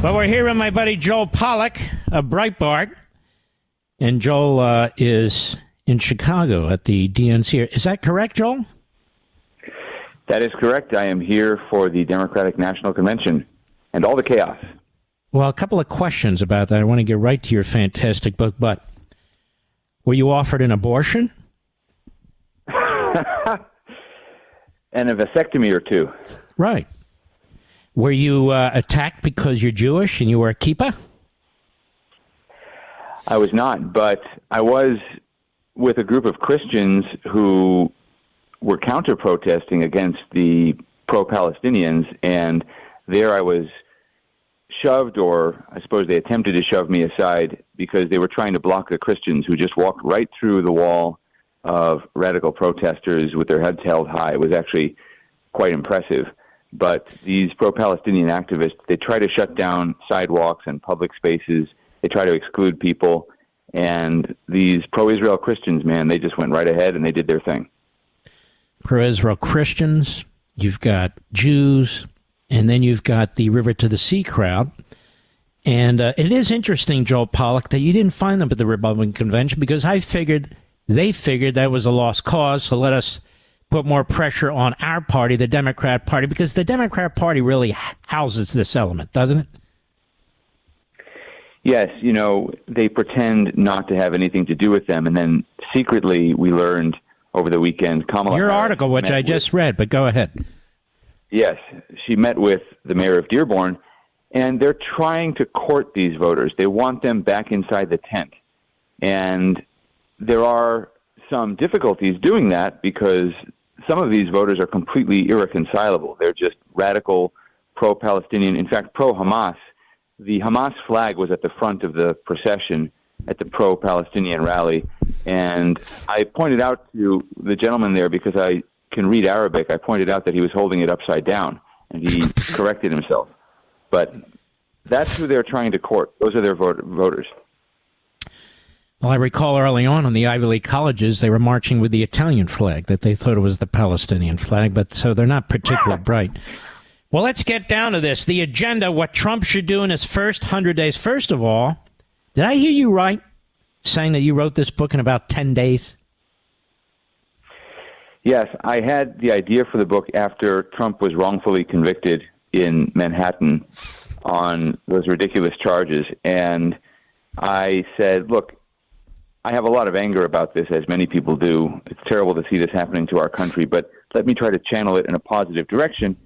Well, we're here with my buddy Joel Pollak of Breitbart. And Joel is in Chicago at the DNC. Is that correct, Joel? That is correct. I am here for the Democratic National Convention and all the chaos. Well, a couple of questions about that. I want to get right to your fantastic book, but were you offered an abortion? And a vasectomy or two. Right. Were you attacked because you're Jewish and you were a kippah? I was not, but I was with a group of Christians who were counter-protesting against the pro-Palestinians, and there I was shoved, or I suppose they attempted to shove me aside because they were trying to block the Christians who just walked right through the wall of radical protesters with their heads held high. It was actually quite impressive. But these pro-Palestinian activists, they try to shut down sidewalks and public spaces. They try to exclude people. And these pro-Israel Christians, man, they just went right ahead and they did their thing. Pro-Israel Christians, you've got Jews, and then you've got the River to the Sea crowd. And it is interesting, Joel Pollak, that you didn't find them at the Republican convention because they figured that was a lost cause. So let us put more pressure on our party, the Democrat Party, because the Democrat Party really houses this element, doesn't it? Yes, you know, they pretend not to have anything to do with them. And then secretly, we learned over the weekend, Kamala Your Harris article, which I just read, but go ahead. Yes, she met with the mayor of Dearborn, and they're trying to court these voters. They want them back inside the tent. And there are some difficulties doing that because some of these voters are completely irreconcilable. They're just radical pro-Palestinian, in fact, pro-Hamas. The Hamas flag was at the front of the procession at the pro-Palestinian rally. And I pointed out to the gentleman there, because I can read Arabic, I pointed out that he was holding it upside down, and he corrected himself. But that's who they're trying to court. Those are their voters. Well, I recall early on in the Ivy League colleges, they were marching with the Italian flag, that they thought it was the Palestinian flag, but so they're not particularly bright. Well, let's get down to this. The agenda, what Trump should do in his first 100 days. First of all, did I hear you right, saying that you wrote this book in about 10 days? Yes, I had the idea for the book after Trump was wrongfully convicted in Manhattan on those ridiculous charges. And I said, look, I have a lot of anger about this, as many people do. It's terrible to see this happening to our country, but let me try to channel it in a positive direction.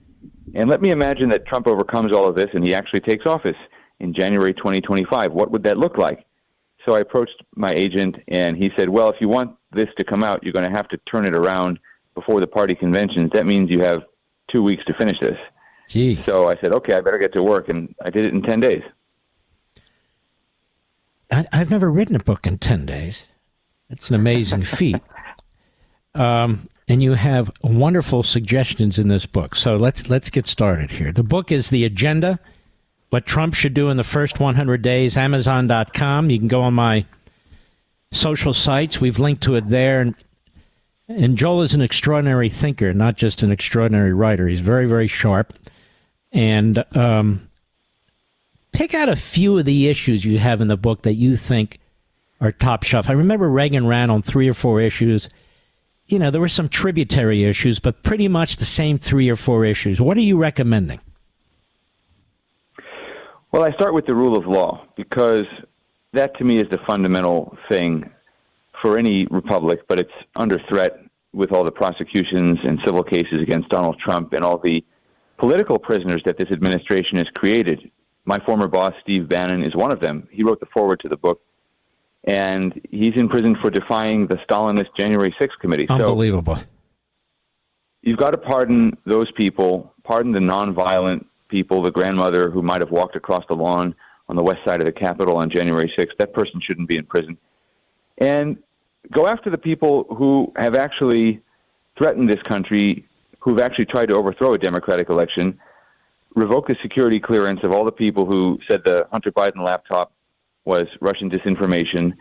And let me imagine that Trump overcomes all of this and he actually takes office in January 2025. What would that look like? So I approached my agent, and he said, well, if you want this to come out, you're going to have to turn it around before the party conventions. That means you have 2 weeks to finish this. Gee. So I said, okay, I better get to work, and I did it in 10 days. I've never written a book in 10 days. It's an amazing feat. And you have wonderful suggestions in this book. So let's get started here. The book is The Agenda, What Trump Should Do in the First 100 Days, Amazon.com. You can go on my social sites. We've linked to it there. And Joel is an extraordinary thinker, not just an extraordinary writer. He's very, very sharp. And pick out a few of the issues you have in the book that you think are top shelf. I remember Reagan ran on 3 or 4 issues. You know, there were some tributary issues, but pretty much the same 3 or 4 issues. What are you recommending? Well, I start with the rule of law, because that to me is the fundamental thing for any republic, but it's under threat with all the prosecutions and civil cases against Donald Trump and all the political prisoners that this administration has created. My former boss, Steve Bannon, is one of them. He wrote the foreword to the book, and he's in prison for defying the Stalinist January 6th committee. Unbelievable. So you've got to pardon those people, pardon the nonviolent people, the grandmother who might have walked across the lawn on the west side of the Capitol on January 6th. That person shouldn't be in prison. And go after the people who have actually threatened this country, who've actually tried to overthrow a democratic election. Revoke the security clearance of all the people who said the Hunter Biden laptop was Russian disinformation.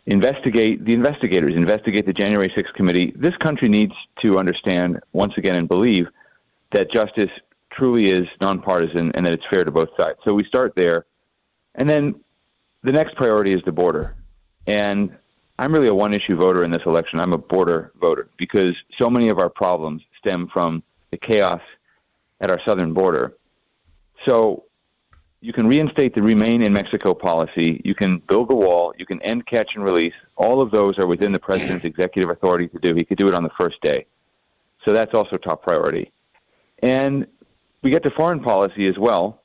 Investigate the investigators, investigate the January 6th committee. This country needs to understand once again and believe that justice truly is nonpartisan and that it's fair to both sides. So we start there. And then the next priority is the border. And I'm really a one-issue voter in this election. I'm a border voter because so many of our problems stem from the chaos at our southern border. So you can reinstate the Remain in Mexico policy. You can build a wall. You can end catch and release. All of those are within the president's executive authority to do. He could do it on the first day. So that's also top priority. And we get to foreign policy as well.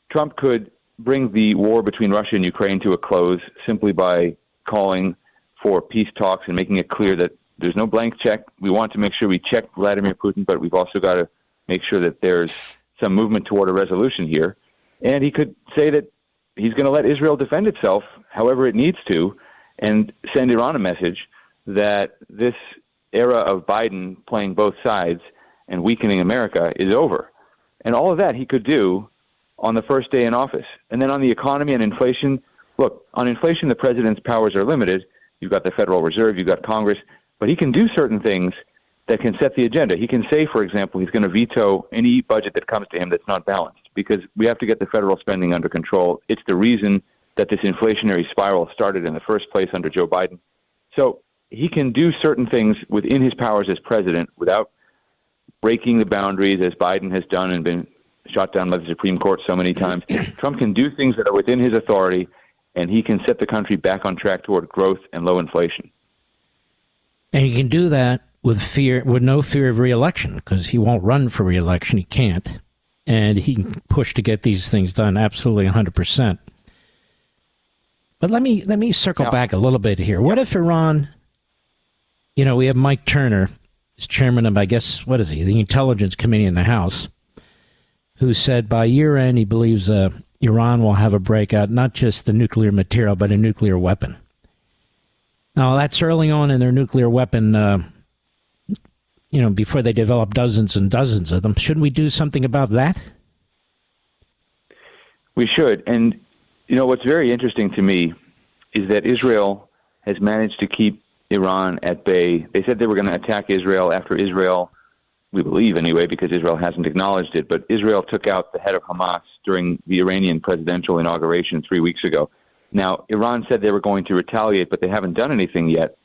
Trump could bring the war between Russia and Ukraine to a close simply by calling for peace talks and making it clear that there's no blank check. We want to make sure we check Vladimir Putin, but we've also got to make sure that there's some movement toward a resolution here. And he could say that he's going to let Israel defend itself however it needs to and send Iran a message that this era of Biden playing both sides and weakening America is over. And all of that he could do on the first day in office. And then on the economy and inflation, look, on inflation, the president's powers are limited. You've got the Federal Reserve, you've got Congress, but he can do certain things that can set the agenda. He can say, for example, he's going to veto any budget that comes to him that's not balanced because we have to get the federal spending under control. It's the reason that this inflationary spiral started in the first place under Joe Biden. So he can do certain things within his powers as president without breaking the boundaries as Biden has done and been shot down by the Supreme Court so many times. Trump can do things that are within his authority, and he can set the country back on track toward growth and low inflation. And he can do that with no fear of re-election, because he won't run for re-election. He can't. And he can push to get these things done absolutely 100%. But let me circle back a little bit here. What if Iran, we have Mike Turner, is chairman of, I guess, what is he, the Intelligence Committee in the House, who said by year end he believes Iran will have a breakout, not just the nuclear material, but a nuclear weapon. Now, that's early on in their nuclear weapon, before they develop dozens and dozens of them. Shouldn't we do something about that? We should. And, what's very interesting to me is that Israel has managed to keep Iran at bay. They said they were going to attack Israel after Israel, we believe anyway, because Israel hasn't acknowledged it, but Israel took out the head of Hamas during the Iranian presidential inauguration 3 weeks ago. Now, Iran said they were going to retaliate, but they haven't done anything yet.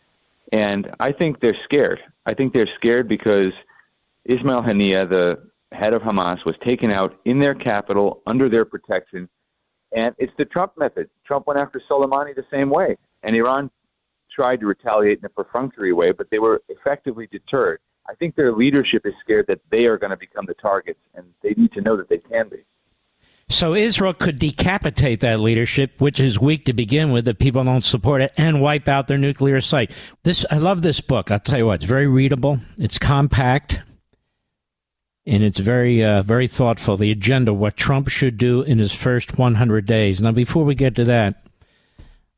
And I think they're scared. I think they're scared because Ismail Haniyeh, the head of Hamas, was taken out in their capital under their protection. And it's the Trump method. Trump went after Soleimani the same way. And Iran tried to retaliate in a perfunctory way, but they were effectively deterred. I think their leadership is scared that they are going to become the targets, and they need to know that they can be. So Israel could decapitate that leadership, which is weak to begin with, that people don't support it, and wipe out their nuclear site. I love this book. I'll tell you what, it's very readable. It's compact, and it's very, very thoughtful. The agenda, what Trump should do in his first 100 days. Now, before we get to that,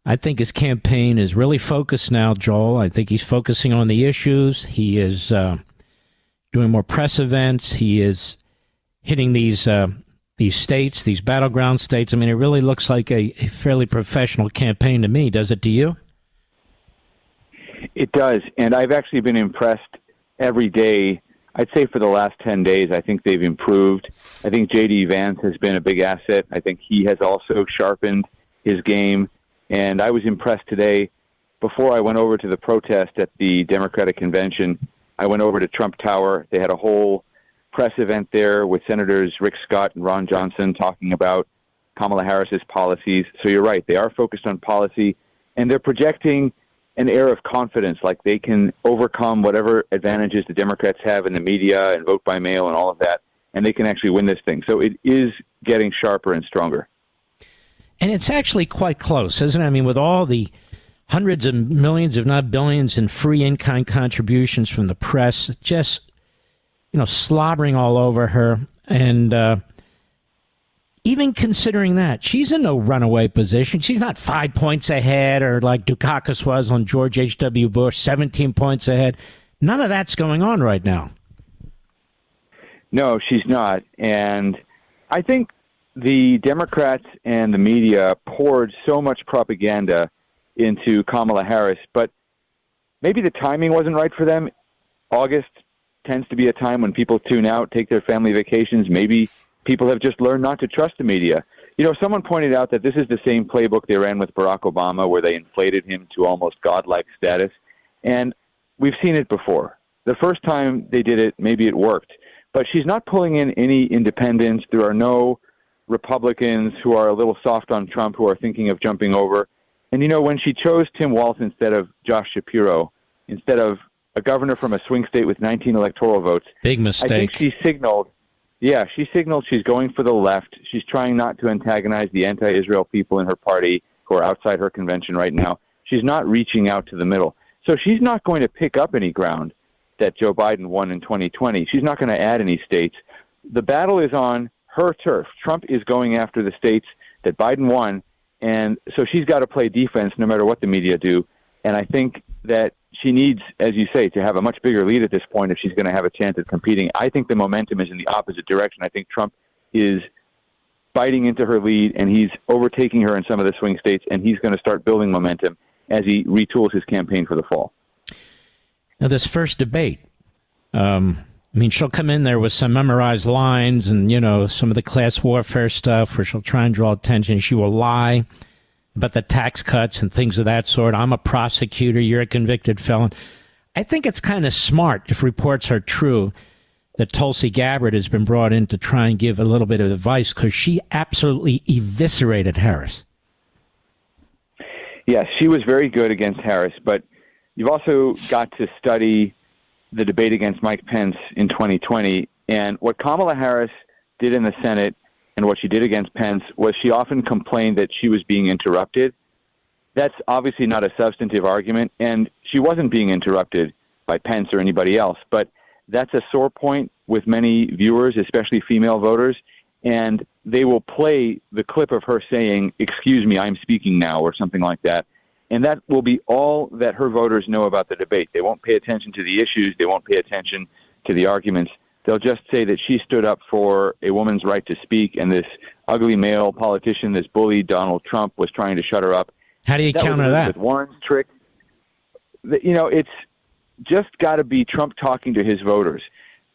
I think his campaign is really focused now, Joel. I think he's focusing on the issues. He is doing more press events. He is hitting these states, these battleground states. I mean, it really looks like a fairly professional campaign to me. Does it to you? It does. And I've actually been impressed every day. I'd say for the last 10 days, I think they've improved. I think J.D. Vance has been a big asset. I think he has also sharpened his game. And I was impressed today. Before I went over to the protest at the Democratic Convention, I went over to Trump Tower. They had a whole press event there with Senators Rick Scott and Ron Johnson talking about Kamala Harris's policies. So you're right. They are focused on policy, and they're projecting an air of confidence, like they can overcome whatever advantages the Democrats have in the media and vote by mail and all of that, and they can actually win this thing. So it is getting sharper and stronger. And it's actually quite close, isn't it? I mean, with all the hundreds of millions, if not billions, in free in-kind contributions from the press, just, slobbering all over her. And even considering that, she's in no runaway position. She's not 5 points ahead or like Dukakis was on George H.W. Bush, 17 points ahead. None of that's going on right now. No, she's not. And I think the Democrats and the media poured so much propaganda into Kamala Harris, but maybe the timing wasn't right for them. August, tends to be a time when people tune out, take their family vacations. Maybe people have just learned not to trust the media. You know, someone pointed out that this is the same playbook they ran with Barack Obama, where they inflated him to almost godlike status. And we've seen it before. The first time they did it, maybe it worked. But she's not pulling in any independents. There are no Republicans who are a little soft on Trump who are thinking of jumping over. And, you know, when she chose Tim Walz instead of Josh Shapiro, instead of a governor from a swing state with 19 electoral votes, big mistake. I think she signaled she's going for the left. She's trying not to antagonize the anti-Israel people in her party who are outside her convention right now. She's not reaching out to the middle. So she's not going to pick up any ground that Joe Biden won in 2020. She's not going to add any states. The battle is on her turf. Trump is going after the states that Biden won, and so she's got to play defense no matter what the media do. And I think that she needs, as you say, to have a much bigger lead at this point if she's going to have a chance at competing. I think the momentum is in the opposite direction. I think Trump is biting into her lead, and he's overtaking her in some of the swing states, and he's going to start building momentum as he retools his campaign for the fall. Now, this first debate, I mean, she'll come in there with some memorized lines and, you know, some of the class warfare stuff where she'll try and draw attention. She will lie about the tax cuts and things of that sort. I'm a prosecutor. You're a convicted felon. I think it's kind of smart, if reports are true, that Tulsi Gabbard has been brought in to try and give a little bit of advice, because she absolutely eviscerated Harris. Yes, she was very good against Harris, but you've also got to study the debate against Mike Pence in 2020. And what Kamala Harris did in the Senate and what she did against Pence was she often complained that she was being interrupted. That's obviously not a substantive argument, and she wasn't being interrupted by Pence or anybody else. But that's a sore point with many viewers, especially female voters, and they will play the clip of her saying, "Excuse me, I'm speaking now," or something like that. And that will be all that her voters know about the debate. They won't pay attention to the issues. They won't pay attention to the arguments. They'll just say that she stood up for a woman's right to speak, and this ugly male politician, this bully Donald Trump, was trying to shut her up. How do you counter that? Warren's trick. You know, it's just got to be Trump talking to his voters.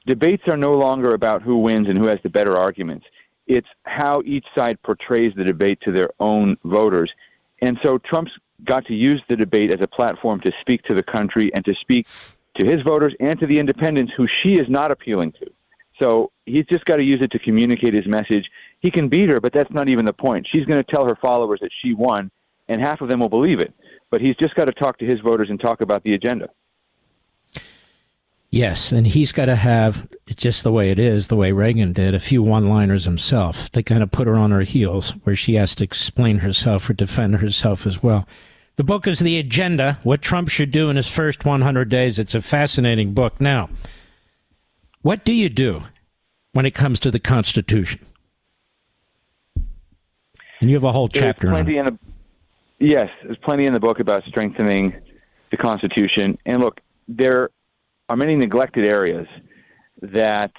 Debates are no longer about who wins and who has the better arguments. It's how each side portrays the debate to their own voters. And so Trump's got to use the debate as a platform to speak to the country and to speak to his voters and to the independents who she is not appealing to. So he's just got to use it to communicate his message. He can beat her, but that's not even the point. She's going to tell her followers that she won, and half of them will believe it. But he's just got to talk to his voters and talk about the agenda. Yes, and he's got to have, just the way it is, the way Reagan did, a few one-liners himself to kind of put her on her heels, where she has to explain herself or defend herself as well. The book is The Agenda, What Trump Should Do in His First 100 Days. It's a fascinating book. Now, what do you do when it comes to the Constitution? And you have a whole chapter on it. Yes, there's plenty in the book about strengthening the Constitution. And look, there are many neglected areas that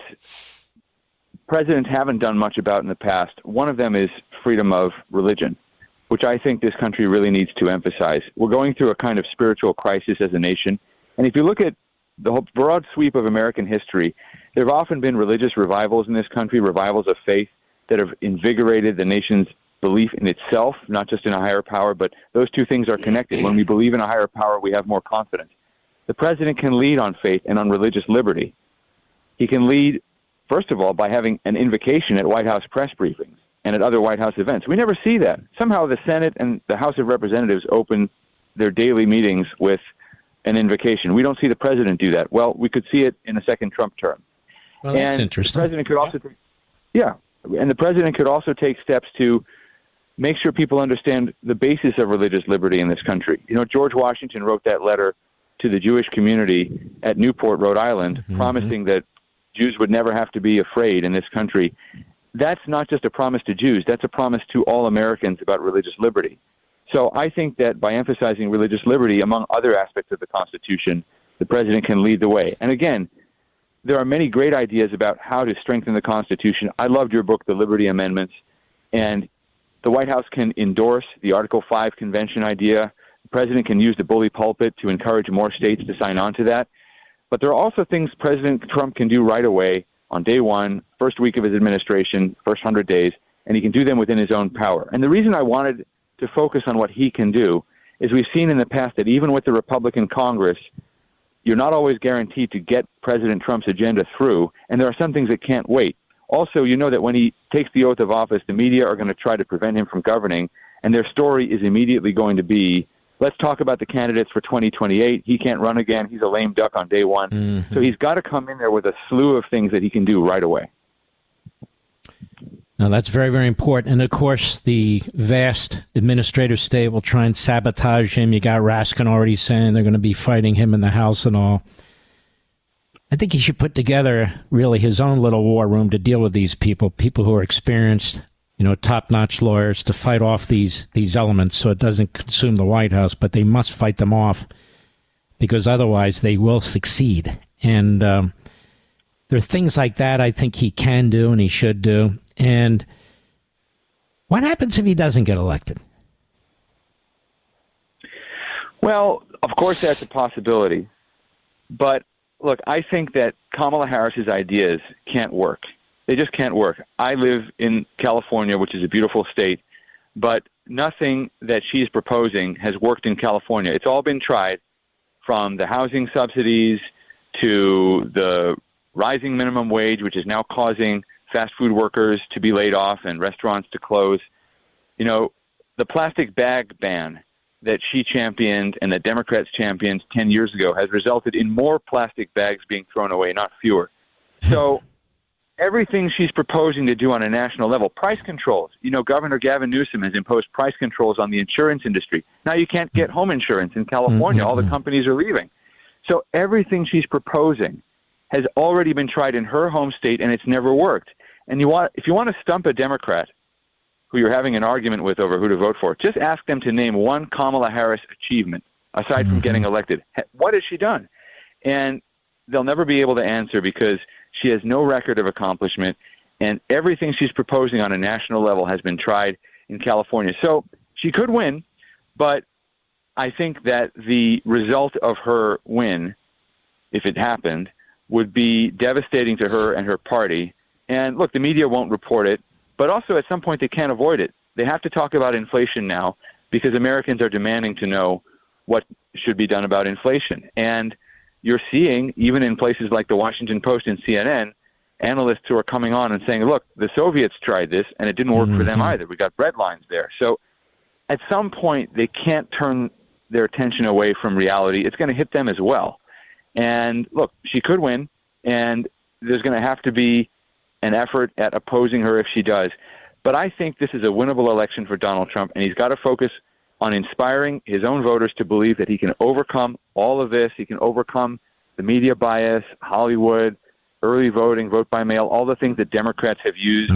presidents haven't done much about in the past. One of them is freedom of religion, which I think this country really needs to emphasize. We're going through a kind of spiritual crisis as a nation. And if you look at the whole broad sweep of American history, there have often been religious revivals in this country, revivals of faith that have invigorated the nation's belief in itself, not just in a higher power, but those two things are connected. When we believe in a higher power, we have more confidence. The president can lead on faith and on religious liberty. He can lead, first of all, by having an invocation at White House press briefings and at other White House events. We never see that. Somehow the Senate and the House of Representatives open their daily meetings with an invocation. We don't see the president do that. Well, we could see it in the second Trump term. Well, that's interesting. The president could also and the president could also take steps to make sure people understand the basis of religious liberty in this country. You know, George Washington wrote that letter to the Jewish community at Newport, Rhode Island, promising that Jews would never have to be afraid in this country. That's not just a promise to Jews. That's a promise to all Americans about religious liberty. So I think that by emphasizing religious liberty, among other aspects of the Constitution, the president can lead the way. And again, there are many great ideas about how to strengthen the Constitution. I loved your book, The Liberty Amendments, and the White House can endorse the Article 5 convention idea. The president can use the bully pulpit to encourage more states to sign on to that. But there are also things President Trump can do right away on day one, first week of his administration, first 100 days, and he can do them within his own power. And the reason I wanted to focus on what he can do is we've seen in the past that even with the Republican Congress, you're not always guaranteed to get President Trump's agenda through, and there are some things that can't wait. Also, you know that when he takes the oath of office, the media are going to try to prevent him from governing, and their story is immediately going to be, let's talk about the candidates for 2028. He can't run again. He's a lame duck on day one. Mm-hmm. So he's got to come in there with a slew of things that he can do right away. Now, that's very, very important. And, of course, the vast administrative state will try and sabotage him. You got Raskin already saying they're going to be fighting him in the House and all. I think he should put together really his own little war room to deal with these people who are experienced, top-notch lawyers to fight off these elements so it doesn't consume the White House. But they must fight them off because otherwise they will succeed. And there are things like that I think he can do and he should do. And what happens if he doesn't get elected? Well, of course, that's a possibility. But, look, I think that Kamala Harris's ideas can't work. They just can't work. I live in California, which is a beautiful state, but nothing that she's proposing has worked in California. It's all been tried, from the housing subsidies to the rising minimum wage, which is now causing fast food workers to be laid off and restaurants to close. The plastic bag ban that she championed and that Democrats championed 10 years ago has resulted in more plastic bags being thrown away, not fewer. So everything she's proposing to do on a national level, price controls. Governor Gavin Newsom has imposed price controls on the insurance industry. Now you can't get home insurance in California. Mm-hmm. All the companies are leaving. So everything she's proposing has already been tried in her home state, and it's never worked. And if you want to stump a Democrat who you're having an argument with over who to vote for, just ask them to name one Kamala Harris achievement aside from getting elected. What has she done? And they'll never be able to answer because she has no record of accomplishment, and everything she's proposing on a national level has been tried in California. So she could win, but I think that the result of her win, if it happened, would be devastating to her and her party. And look, the media won't report it, but also at some point they can't avoid it. They have to talk about inflation now because Americans are demanding to know what should be done about inflation. And you're seeing, even in places like the Washington Post and CNN, analysts who are coming on and saying, look, the Soviets tried this and it didn't work for them either. We got bread lines there. So at some point they can't turn their attention away from reality. It's going to hit them as well. And look, she could win, and there's going to have to be an effort at opposing her if she does. But I think this is a winnable election for Donald Trump, and he's got to focus on inspiring his own voters to believe that he can overcome all of this. He can overcome the media bias, Hollywood, early voting, vote by mail, all the things that Democrats have used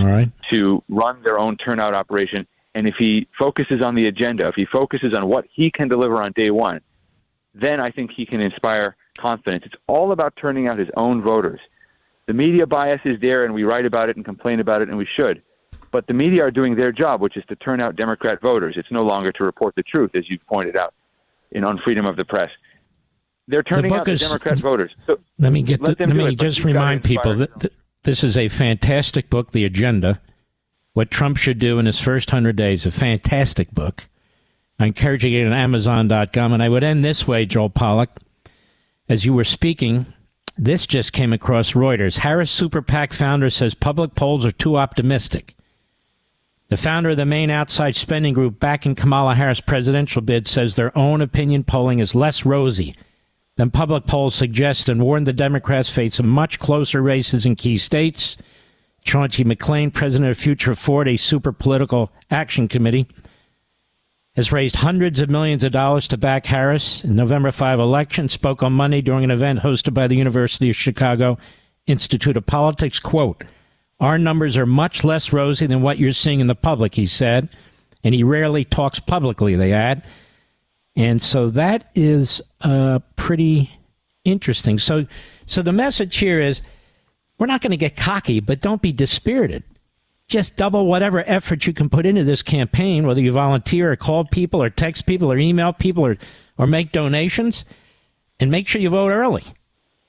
to run their own turnout operation. And if he focuses on the agenda, if he focuses on what he can deliver on day one, then I think he can inspire confidence. It's all about turning out his own voters. The media bias is there, and we write about it and complain about it, and we should. But the media are doing their job, which is to turn out Democrat voters. It's no longer to report the truth, as you've pointed out, on freedom of the press. They're turning out the Democrat voters. So let me just remind people that this is a fantastic book, The Agenda, What Trump Should Do in His First 100 Days, a fantastic book. I encourage you to get it on Amazon.com. And I would end this way, Joel Pollak. As you were speaking, this just came across Reuters. Harris Super PAC founder says public polls are too optimistic. The founder of the main outside spending group backing Kamala Harris' presidential bid says their own opinion polling is less rosy than public polls suggest and warned the Democrats face some much closer races in key states. Chauncey McClain, president of Future Ford, a super political action committee, has raised hundreds of millions of dollars to back Harris in November 5 election, spoke on Monday during an event hosted by the University of Chicago Institute of Politics. Quote, "Our numbers are much less rosy than what you're seeing in the public," he said. And he rarely talks publicly, they add. And so that is pretty interesting. So the message here is we're not going to get cocky, but don't be dispirited. Just double whatever effort you can put into this campaign, whether you volunteer or call people or text people or email people or make donations, and make sure you vote early.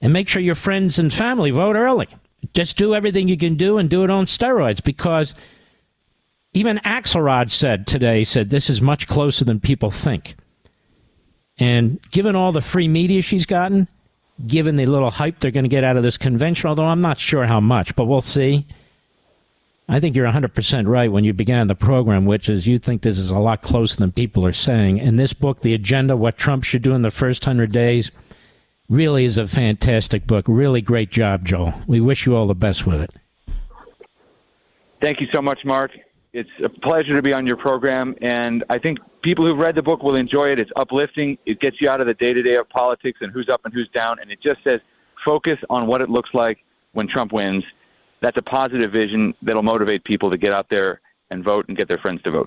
And make sure your friends and family vote early. Just do everything you can do and do it on steroids, because even Axelrod said this is much closer than people think. And given all the free media she's gotten, given the little hype they're going to get out of this convention, although I'm not sure how much, but we'll see. I think you're 100% right when you began the program, which is you think this is a lot closer than people are saying. And this book, The Agenda, What Trump Should Do in the First 100 Days, really is a fantastic book. Really great job, Joel. We wish you all the best with it. Thank you so much, Mark. It's a pleasure to be on your program, and I think people who've read the book will enjoy it. It's uplifting. It gets you out of the day-to-day of politics and who's up and who's down, and it just says focus on what it looks like when Trump wins. That's a positive vision that'll motivate people to get out there and vote and get their friends to vote.